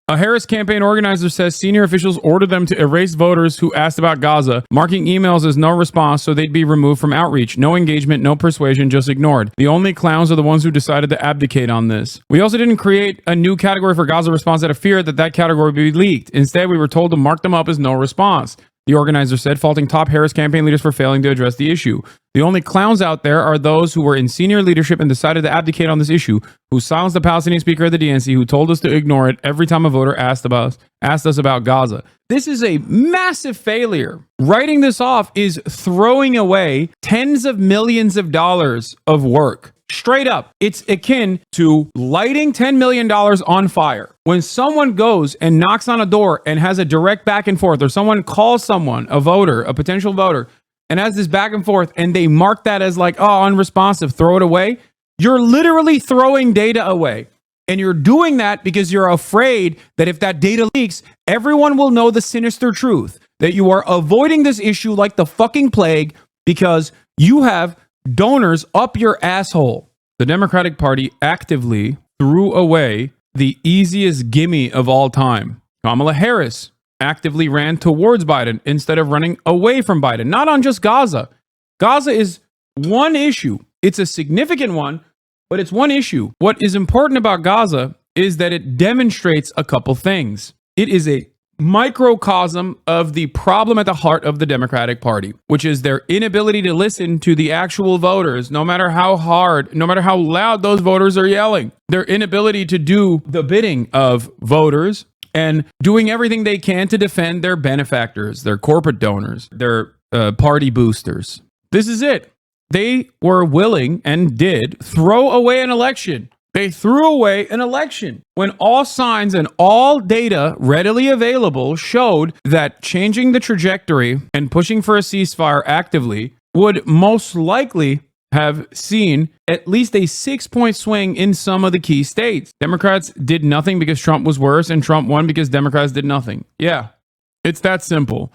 A Harris campaign organizer says senior officials ordered them to erase voters who asked about Gaza, marking emails as no response so they'd be removed from outreach. No engagement, no persuasion, just ignored. The only clowns are the ones who decided to abdicate on this. We also didn't create a new category for Gaza response out of fear that that category would be leaked. Instead, we were told to mark them up as no response. The organizer said, faulting top Harris campaign leaders for failing to address the issue. The only clowns out there are those who were in senior leadership and decided to abdicate on this issue, who silenced the Palestinian speaker of the DNC, who told us to ignore it every time a voter asked us about Gaza. This is a massive failure. Writing this off is throwing away tens of millions of dollars of work. Straight up, it's akin to lighting $10 million on fire. When someone goes and knocks on a door and has a direct back and forth, or someone calls someone, a voter, a potential voter, and has this back and forth, and they mark that as like, oh, unresponsive, throw it away. You're literally throwing data away. And you're doing that because you're afraid that if that data leaks, everyone will know the sinister truth, that you are avoiding this issue like the fucking plague because you have donors up your asshole. The Democratic Party actively threw away the easiest gimme of all time. Kamala Harris actively ran towards Biden instead of running away from Biden. Not on just Gaza. Gaza is one issue. It's a significant one, but it's one issue. What is important about Gaza is that it demonstrates a couple things. It is a microcosm of the problem at the heart of the Democratic Party, which is their inability to listen to the actual voters, no matter how hard, no matter how loud those voters are yelling. Their inability to do the bidding of voters and doing everything they can to defend their benefactors, their corporate donors, their party boosters. This is it. They were willing and did throw away an election. They threw away an election when all signs and all data readily available showed that changing the trajectory and pushing for a ceasefire actively would most likely have seen at least a 6-point swing in some of the key states. Democrats did nothing because Trump was worse, and Trump won because Democrats did nothing. Yeah, it's that simple.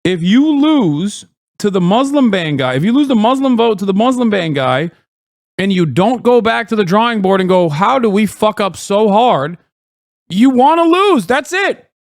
If you lose to the Muslim ban guy, if you lose the Muslim vote to the Muslim ban guy, and you don't go back to the drawing board and go, how do we fuck up so hard? You want to lose. That's it.